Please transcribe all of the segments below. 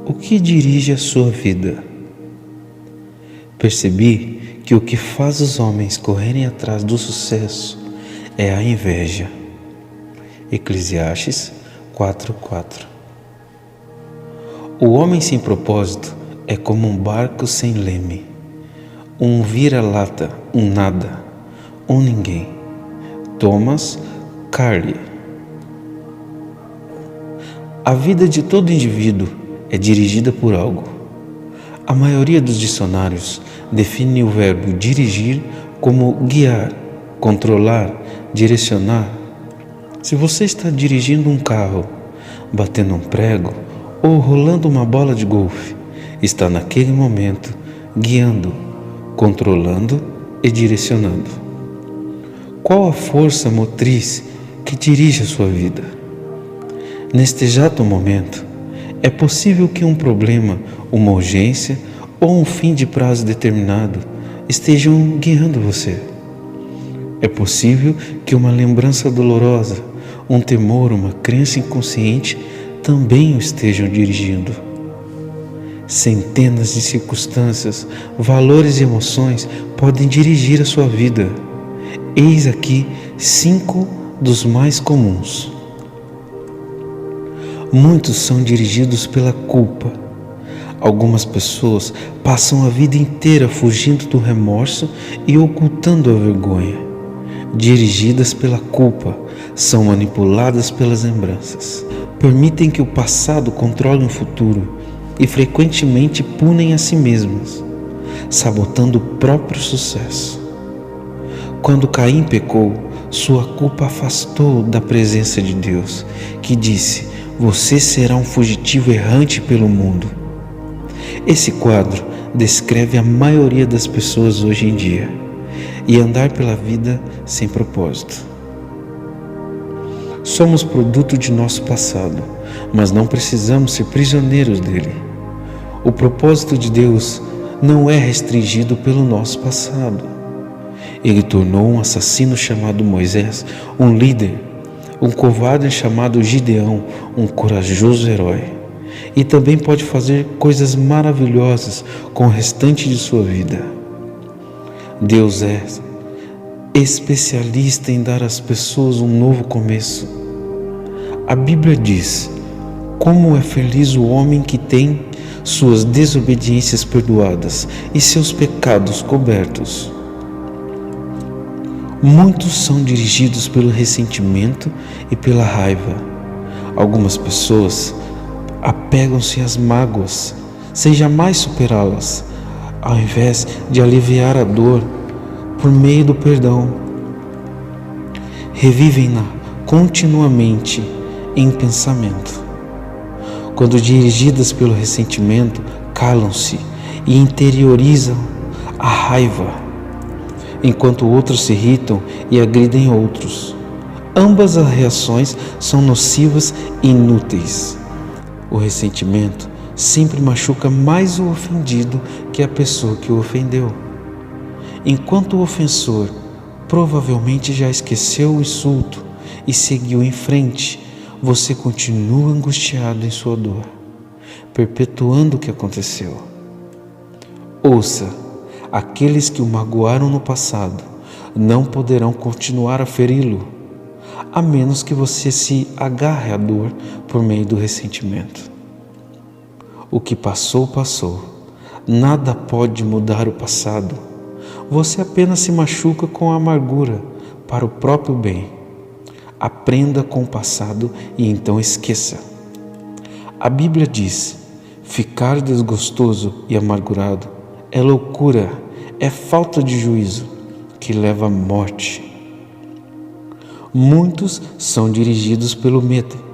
O que dirige a sua vida? Percebi que o que faz os homens correrem atrás do sucesso é a inveja. Eclesiastes 4:4. O homem sem propósito é como um barco sem leme, um vira-lata, um nada, um ninguém. Thomas Carlyle. A vida de todo indivíduo é dirigida por algo. A maioria dos dicionários define o verbo dirigir como guiar, controlar, direcionar. Se você está dirigindo um carro, batendo um prego ou rolando uma bola de golfe, está naquele momento guiando, controlando e direcionando. Qual a força motriz que dirige a sua vida? Neste exato momento, é possível que um problema, uma urgência ou um fim de prazo determinado estejam guiando você. É possível que uma lembrança dolorosa, um temor, uma crença inconsciente também o estejam dirigindo. Centenas de circunstâncias, valores e emoções podem dirigir a sua vida. Eis aqui 5 dos mais comuns. Muitos são dirigidos pela culpa. Algumas pessoas passam a vida inteira fugindo do remorso e ocultando a vergonha. Dirigidas pela culpa, são manipuladas pelas lembranças. Permitem que o passado controle o futuro e frequentemente punem a si mesmas, sabotando o próprio sucesso. Quando Caim pecou, sua culpa afastou da presença de Deus, que disse: "Você será um fugitivo errante pelo mundo." Esse quadro descreve a maioria das pessoas hoje em dia, e andar pela vida sem propósito. Somos produto de nosso passado, mas não precisamos ser prisioneiros dele. O propósito de Deus não é restringido pelo nosso passado. Ele tornou um assassino chamado Moisés um líder, um covarde chamado Gideão um corajoso herói. E também pode fazer coisas maravilhosas com o restante de sua vida. Deus é especialista em dar às pessoas um novo começo. A Bíblia diz: "Como é feliz o homem que tem suas desobediências perdoadas e seus pecados cobertos." Muitos são dirigidos pelo ressentimento e pela raiva. Algumas pessoas apegam-se às mágoas sem jamais superá-las, ao invés de aliviar a dor por meio do perdão. Revivem-na continuamente em pensamento. Quando dirigidas pelo ressentimento, calam-se e interiorizam a raiva, enquanto outros se irritam e agridem outros. Ambas as reações são nocivas e inúteis. O ressentimento sempre machuca mais o ofendido que a pessoa que o ofendeu. Enquanto o ofensor provavelmente já esqueceu o insulto e seguiu em frente, você continua angustiado em sua dor, perpetuando o que aconteceu. Ouça: aqueles que o magoaram no passado não poderão continuar a feri-lo, a menos que você se agarre à dor por meio do ressentimento. O que passou, passou. Nada pode mudar o passado. Você apenas se machuca com a amargura para o próprio bem. Aprenda com o passado e então esqueça. A Bíblia diz: ficar desgostoso e amargurado é loucura, é falta de juízo que leva à morte. Muitos são dirigidos pelo medo.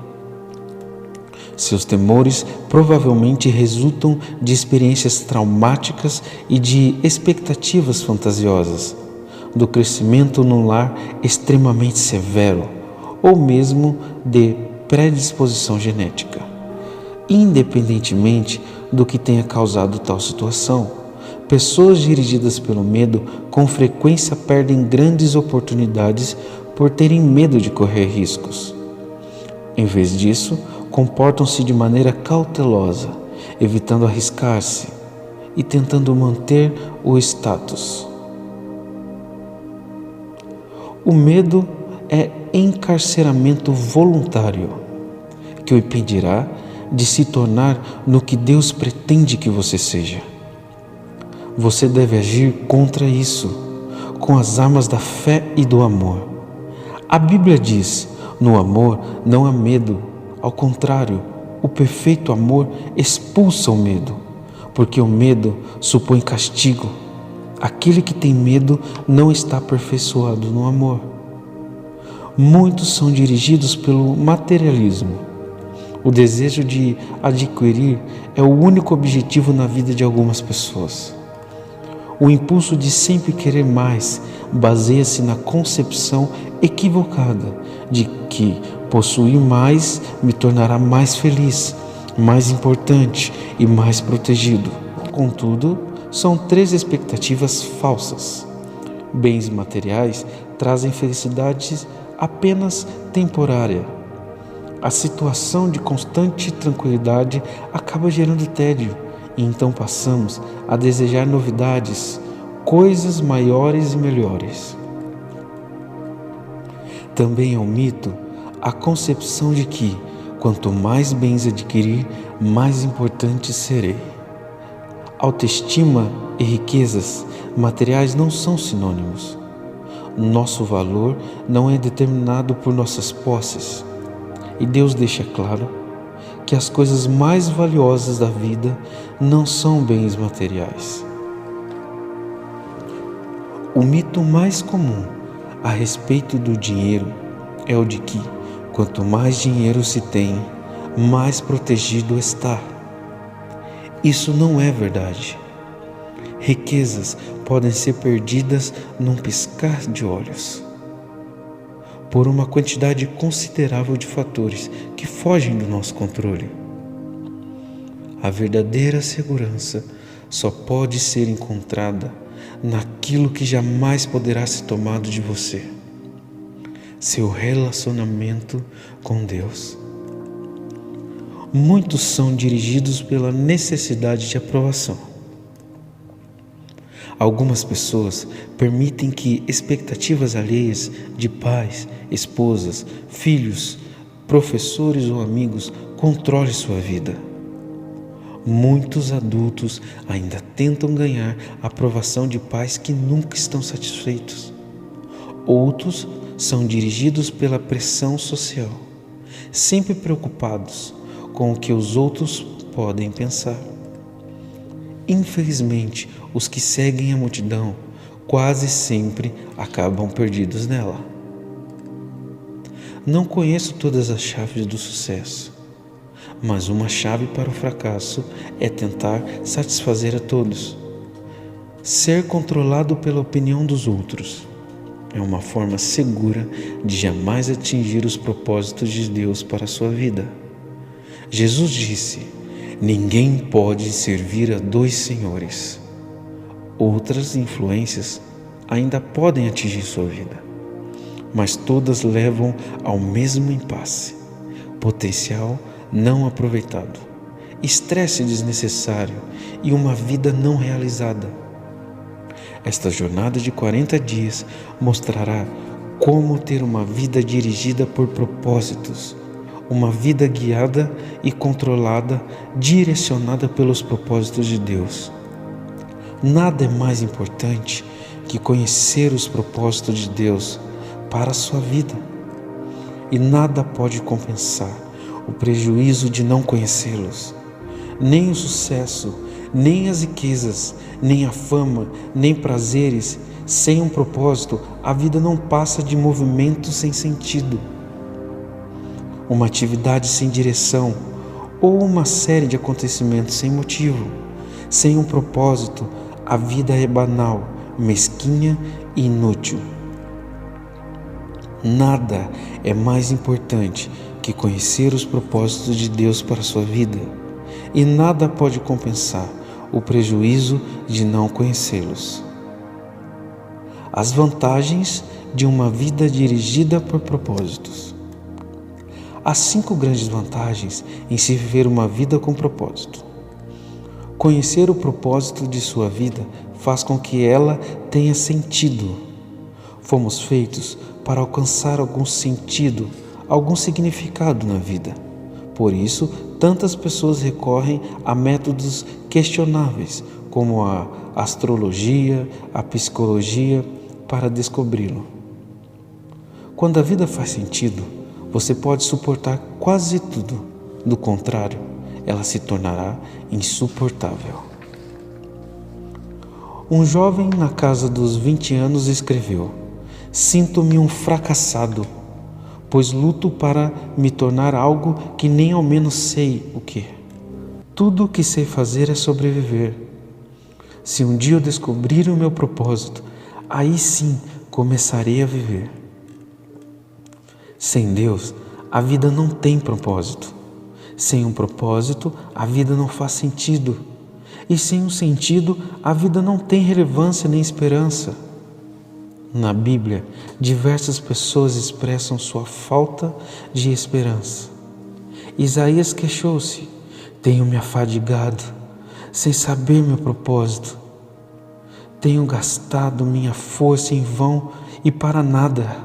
Seus temores provavelmente resultam de experiências traumáticas e de expectativas fantasiosas, do crescimento num lar extremamente severo ou mesmo de predisposição genética. Independentemente do que tenha causado tal situação, pessoas dirigidas pelo medo com frequência perdem grandes oportunidades por terem medo de correr riscos. Em vez disso, comportam-se de maneira cautelosa evitando arriscar-se e tentando manter o status. O medo é encarceramento voluntário que o impedirá de se tornar no que Deus pretende que você seja. Você deve agir contra isso, com as armas da fé e do amor. A Bíblia diz: no amor não há medo, ao contrário, o perfeito amor expulsa o medo, porque o medo supõe castigo. Aquele que tem medo não está aperfeiçoado no amor. Muitos são dirigidos pelo materialismo. O desejo de adquirir é o único objetivo na vida de algumas pessoas. O impulso de sempre querer mais baseia-se na concepção equivocada de que possuir mais me tornará mais feliz, mais importante e mais protegido. Contudo, são 3 expectativas falsas. Bens materiais trazem felicidade apenas temporária. A situação de constante tranquilidade acaba gerando tédio e então passamos a desejar novidades, coisas maiores e melhores. Também é um mito a concepção de que quanto mais bens adquirir, mais importante serei. Autoestima e riquezas materiais não são sinônimos. Nosso valor não é determinado por nossas posses. E Deus deixa claro que as coisas mais valiosas da vida não são bens materiais. O mito mais comum a respeito do dinheiro é o de que, quanto mais dinheiro se tem, mais protegido está. Isso não é verdade. Riquezas podem ser perdidas num piscar de olhos, por uma quantidade considerável de fatores que fogem do nosso controle. A verdadeira segurança só pode ser encontrada naquilo que jamais poderá ser tomado de você: seu relacionamento com Deus. Muitos são dirigidos pela necessidade de aprovação. Algumas pessoas permitem que expectativas alheias de pais, esposas, filhos, professores ou amigos controlem sua vida. Muitos adultos ainda tentam ganhar a aprovação de pais que nunca estão satisfeitos. Outros são dirigidos pela pressão social, sempre preocupados com o que os outros podem pensar. Infelizmente, os que seguem a multidão quase sempre acabam perdidos nela. Não conheço todas as chaves do sucesso, mas uma chave para o fracasso é tentar satisfazer a todos. Ser controlado pela opinião dos outros é uma forma segura de jamais atingir os propósitos de Deus para a sua vida. Jesus disse: ninguém pode servir a 2 senhores. Outras influências ainda podem atingir sua vida, mas todas levam ao mesmo impasse: potencial não aproveitado, estresse desnecessário e uma vida não realizada. Esta jornada de 40 dias mostrará como ter uma vida dirigida por propósitos, uma vida guiada e controlada, direcionada pelos propósitos de Deus. Nada é mais importante que conhecer os propósitos de Deus para a sua vida, e nada pode compensar o prejuízo de não conhecê-los. Nem o sucesso, nem as riquezas, nem a fama, nem prazeres. Sem um propósito, a vida não passa de movimento sem sentido, uma atividade sem direção ou uma série de acontecimentos sem motivo. Sem um propósito, a vida é banal, mesquinha e inútil. Nada é mais importante que conhecer os propósitos de Deus para a sua vida, e nada pode compensar o prejuízo de não conhecê-los. As vantagens de uma vida dirigida por propósitos. Há 5 grandes vantagens em se viver uma vida com propósito. Conhecer o propósito de sua vida faz com que ela tenha sentido. Fomos feitos para alcançar algum sentido, algum significado na vida. Por isso, tantas pessoas recorrem a métodos questionáveis, como a astrologia, a psicologia, para descobri-lo. Quando a vida faz sentido, você pode suportar quase tudo. Do contrário, ela se tornará insuportável. Um jovem na casa dos 20 anos escreveu: "Sinto-me um fracassado, pois luto para me tornar algo que nem ao menos sei o que. Tudo o que sei fazer é sobreviver. Se um dia eu descobrir o meu propósito, aí sim começarei a viver." Sem Deus, a vida não tem propósito. Sem um propósito, a vida não faz sentido. E sem um sentido, a vida não tem relevância nem esperança. Na Bíblia, diversas pessoas expressam sua falta de esperança. Isaías queixou-se: "Tenho me afadigado, sem saber meu propósito. Tenho gastado minha força em vão e para nada."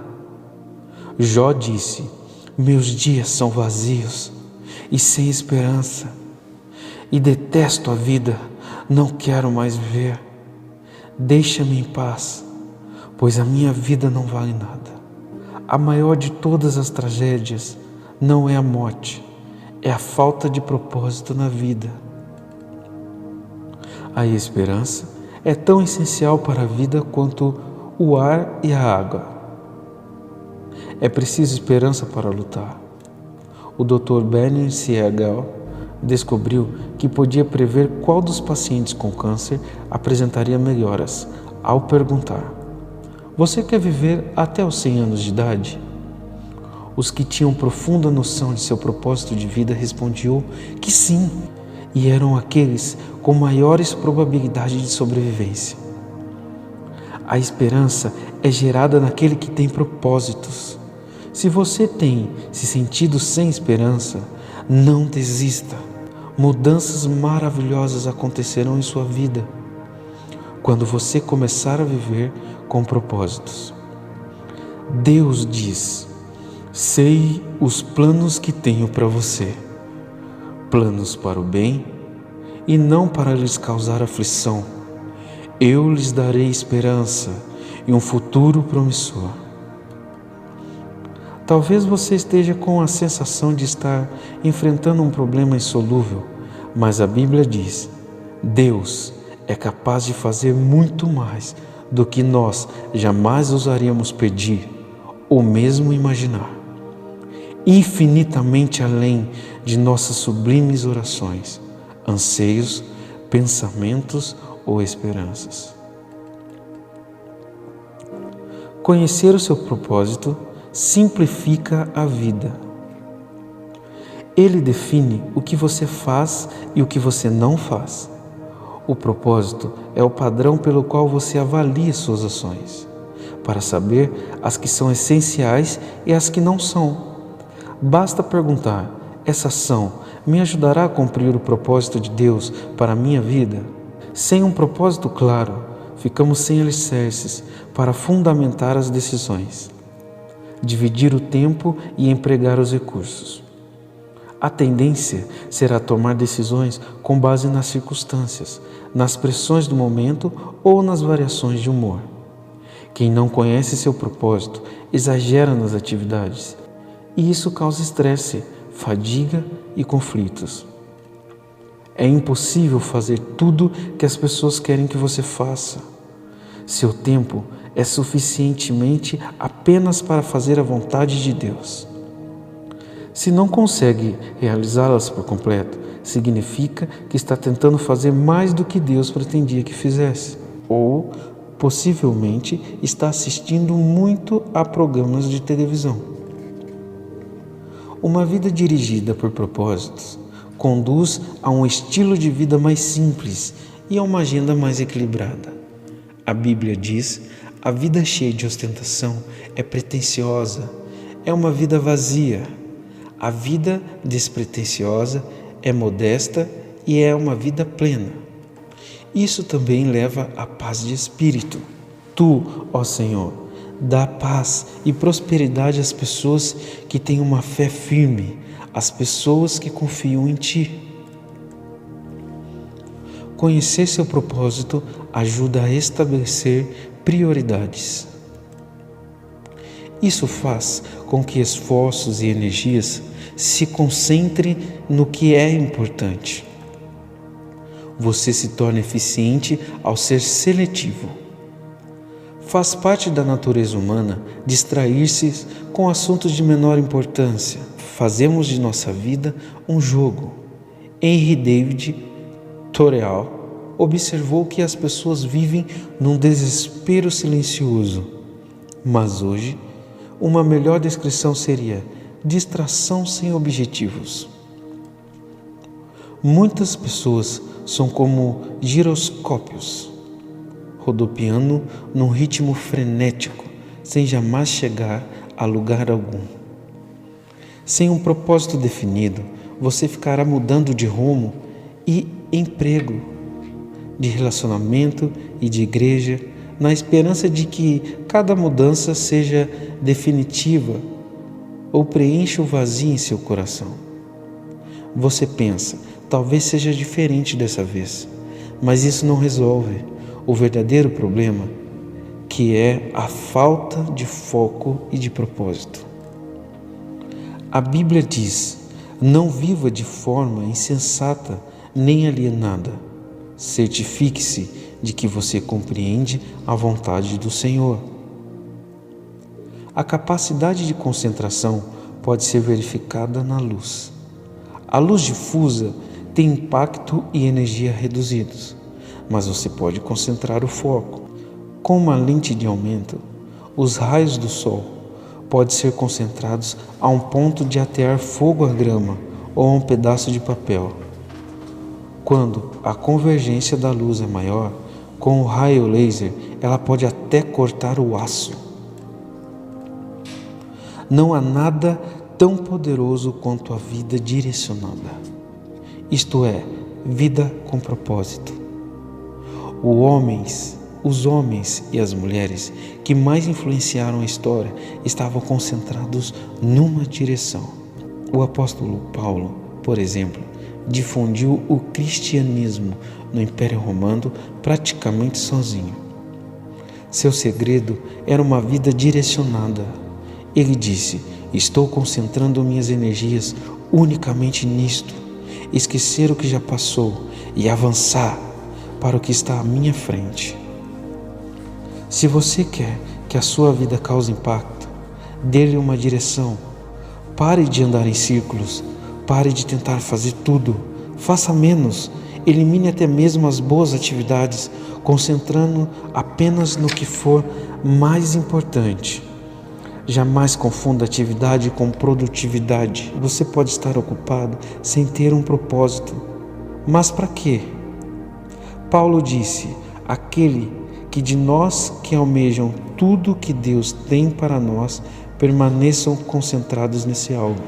Jó disse: "Meus dias são vazios e sem esperança, e detesto a vida, não quero mais viver. Deixa-me em paz, pois a minha vida não vale nada." A maior de todas as tragédias não é a morte, é a falta de propósito na vida. A esperança é tão essencial para a vida quanto o ar e a água. É preciso esperança para lutar. O Dr. Bernie Siegel descobriu que podia prever qual dos pacientes com câncer apresentaria melhoras ao perguntar: "Você quer viver até os 100 anos de idade?" Os que tinham profunda noção de seu propósito de vida respondiam que sim, e eram aqueles com maiores probabilidades de sobrevivência. A esperança é gerada naquele que tem propósitos. Se você tem se sentido sem esperança, não desista. Mudanças maravilhosas acontecerão em sua vida quando você começar a viver com propósitos. Deus diz: "Sei os planos que tenho para você, planos para o bem e não para lhes causar aflição. Eu lhes darei esperança e um futuro promissor." Talvez você esteja com a sensação de estar enfrentando um problema insolúvel, mas a Bíblia diz: Deus é capaz de fazer muito mais do que nós jamais ousaríamos pedir ou mesmo imaginar, infinitamente além de nossas sublimes orações, anseios, pensamentos ou esperanças. Conhecer o seu propósito simplifica a vida. Ele define o que você faz e o que você não faz. O propósito é o padrão pelo qual você avalia suas ações, para saber as que são essenciais e as que não são. Basta perguntar: essa ação me ajudará a cumprir o propósito de Deus para a minha vida? Sem um propósito claro, ficamos sem alicerces para fundamentar as decisões, dividir o tempo e empregar os recursos. A tendência será tomar decisões com base nas circunstâncias, nas pressões do momento ou nas variações de humor. Quem não conhece seu propósito exagera nas atividades, e isso causa estresse, fadiga e conflitos. É impossível fazer tudo que as pessoas querem que você faça. Seu tempo é suficientemente apenas para fazer a vontade de Deus. Se não consegue realizá-las por completo, significa que está tentando fazer mais do que Deus pretendia que fizesse, ou possivelmente está assistindo muito a programas de televisão. Uma vida dirigida por propósitos conduz a um estilo de vida mais simples e a uma agenda mais equilibrada. A Bíblia diz: a vida cheia de ostentação é pretensiosa, é uma vida vazia. A vida despretensiosa é modesta e é uma vida plena. Isso também leva à paz de espírito. Tu, ó Senhor, dá paz e prosperidade às pessoas que têm uma fé firme, às pessoas que confiam em Ti. Conhecer seu propósito ajuda a estabelecer prioridades. Isso faz com que esforços e energias se concentrem no que é importante. Você se torna eficiente ao ser seletivo. Faz parte da natureza humana distrair-se com assuntos de menor importância. Fazemos de nossa vida um jogo. Henry David Thoreau observou que as pessoas vivem num desespero silencioso. Mas hoje, uma melhor descrição seria distração sem objetivos. Muitas pessoas são como giroscópios, rodopiando num ritmo frenético, sem jamais chegar a lugar algum. Sem um propósito definido, você ficará mudando de rumo e emprego, de relacionamento e de igreja, na esperança de que cada mudança seja definitiva ou preencha o vazio em seu coração. Você pensa, talvez seja diferente dessa vez, mas isso não resolve o verdadeiro problema, que é a falta de foco e de propósito. A Bíblia diz: não viva de forma insensata nem alienada. Certifique-se de que você compreende a vontade do Senhor. A capacidade de concentração pode ser verificada na luz. A luz difusa tem impacto e energia reduzidos, mas você pode concentrar o foco. Com uma lente de aumento, os raios do sol podem ser concentrados a um ponto de atear fogo à grama ou a um pedaço de papel. Quando a convergência da luz é maior, com o raio laser, ela pode até cortar o aço. Não há nada tão poderoso quanto a vida direcionada, isto é, vida com propósito. Os homens e as mulheres que mais influenciaram a história estavam concentrados numa direção. O apóstolo Paulo, por exemplo, difundiu o cristianismo no Império Romano praticamente sozinho. Seu segredo era uma vida direcionada. Ele disse: estou concentrando minhas energias unicamente nisto, esquecer o que já passou e avançar para o que está à minha frente. Se você quer que a sua vida cause impacto, dê-lhe uma direção. Pare de andar em círculos, pare de tentar fazer tudo, faça menos, elimine até mesmo as boas atividades, concentrando apenas no que for mais importante. Jamais confunda atividade com produtividade. Você pode estar ocupado sem ter um propósito. Mas para quê? Paulo disse: aquele que de nós que almejam tudo que Deus tem para nós, permaneçam concentrados nesse algo.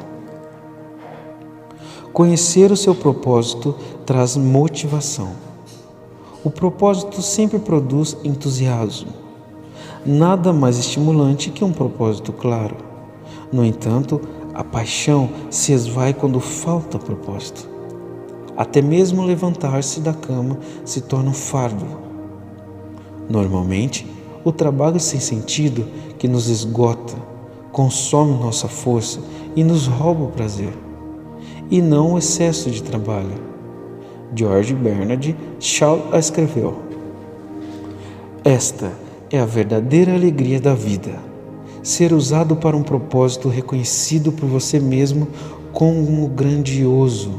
Conhecer o seu propósito traz motivação. O propósito sempre produz entusiasmo. Nada mais estimulante que um propósito claro. No entanto, a paixão se esvai quando falta propósito. Até mesmo levantar-se da cama se torna um fardo. Normalmente, o trabalho sem sentido que nos esgota, consome nossa força e nos rouba o prazer, e não o excesso de trabalho. George Bernard Shaw escreveu: esta é a verdadeira alegria da vida, ser usado para um propósito reconhecido por você mesmo como grandioso,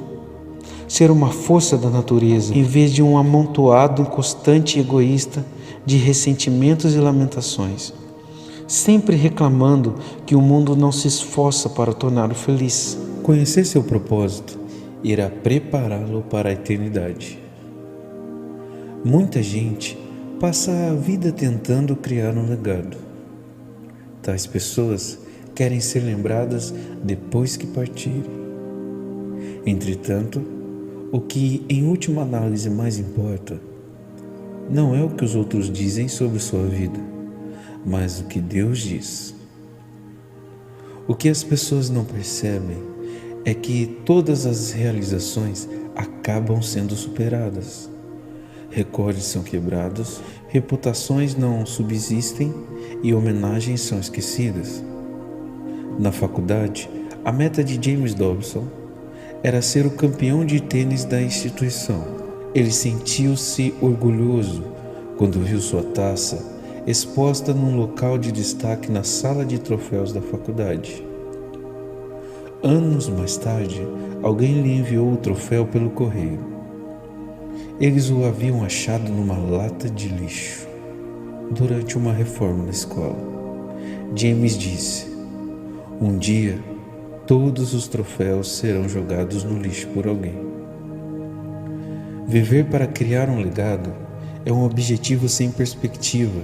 ser uma força da natureza, em vez de um amontoado constante e egoísta de ressentimentos e lamentações, sempre reclamando que o mundo não se esforça para torná-lo feliz. Conhecer seu propósito irá prepará-lo para a eternidade. Muita gente passa a vida tentando criar um legado. Tais pessoas querem ser lembradas depois que partirem. Entretanto, O que em última análise mais importa não é o que os outros dizem sobre sua vida, mas o que Deus diz. O que as pessoas não percebem é que todas as realizações acabam sendo superadas. Recordes são quebrados, reputações não subsistem e homenagens são esquecidas. Na faculdade, a meta de James Dobson era ser o campeão de tênis da instituição. Ele sentiu-se orgulhoso quando viu sua taça exposta num local de destaque na sala de troféus da faculdade. Anos mais tarde, alguém lhe enviou o troféu pelo correio. Eles o haviam achado numa lata de lixo durante uma reforma na escola. James disse: "Um dia, todos os troféus serão jogados no lixo por alguém." Viver para criar um legado é um objetivo sem perspectiva.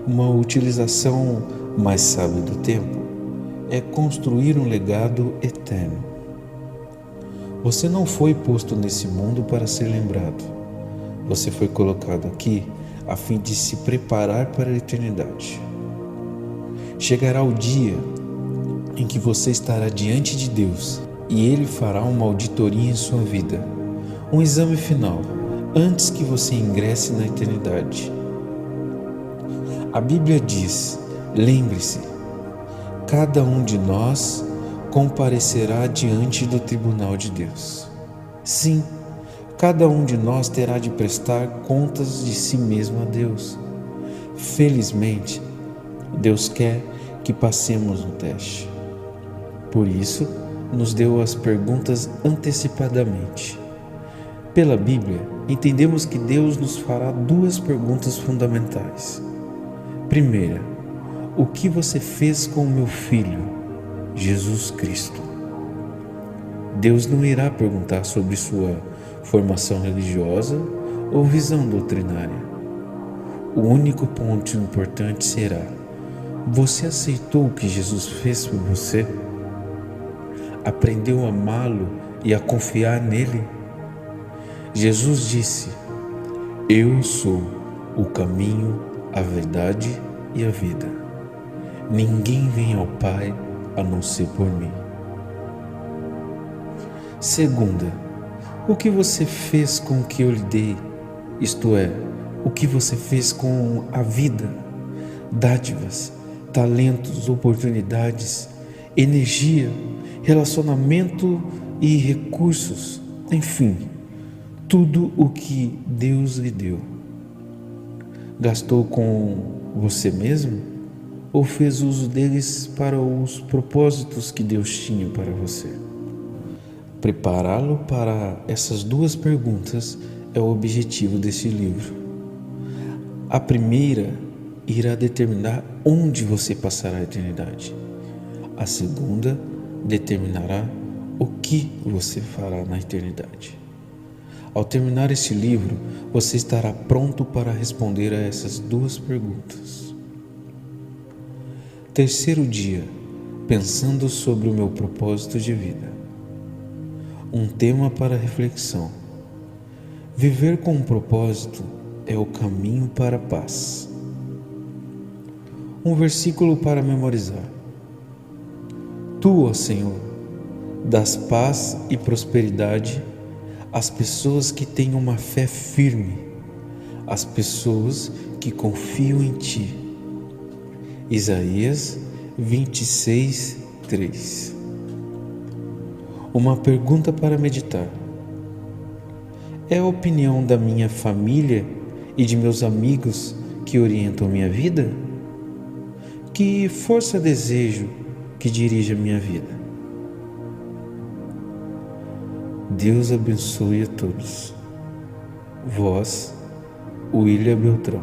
Uma utilização mais sábia do tempo é construir um legado eterno. Você não foi posto nesse mundo para ser lembrado. Você foi colocado aqui a fim de se preparar para a eternidade. Chegará o dia em que você estará diante de Deus e Ele fará uma auditoria em sua vida, um exame final, antes que você ingresse na eternidade. A Bíblia diz: lembre-se, cada um de nós comparecerá diante do tribunal de Deus. Sim, cada um de nós terá de prestar contas de si mesmo a Deus. Felizmente, Deus quer que passemos no teste. Por isso, nos deu as perguntas antecipadamente. Pela Bíblia, entendemos que Deus nos fará duas perguntas fundamentais. Primeira, o que você fez com o meu filho, Jesus Cristo? Deus não irá perguntar sobre sua formação religiosa ou visão doutrinária. O único ponto importante será: você aceitou o que Jesus fez por você? Aprendeu a amá-lo e a confiar nele? Jesus disse: "Eu sou o caminho, a verdade e a vida. Ninguém vem ao Pai a não ser por mim." Segunda, o que você fez com o que eu lhe dei? Isto é, o que você fez com a vida, dádivas, talentos, oportunidades, energia, relacionamento e recursos, enfim, tudo o que Deus lhe deu. Gastou com você mesmo ou fez uso deles para os propósitos que Deus tinha para você? Prepará-lo para essas duas perguntas é o objetivo deste livro. A primeira irá determinar onde você passará a eternidade. A segunda determinará o que você fará na eternidade. Ao terminar este livro, você estará pronto para responder a essas duas perguntas. Terceiro dia, pensando sobre o meu propósito de vida. Um tema para reflexão. Viver com um propósito é o caminho para a paz. Um versículo para memorizar. Tu, ó Senhor, dás paz e prosperidade às pessoas que têm uma fé firme, às pessoas que confiam em Ti. Isaías 26, 3. Uma pergunta para meditar. É a opinião da minha família e de meus amigos que orientam minha vida? Que força desejo que dirige a minha vida? Deus abençoe a todos. Voz, William Beltrão.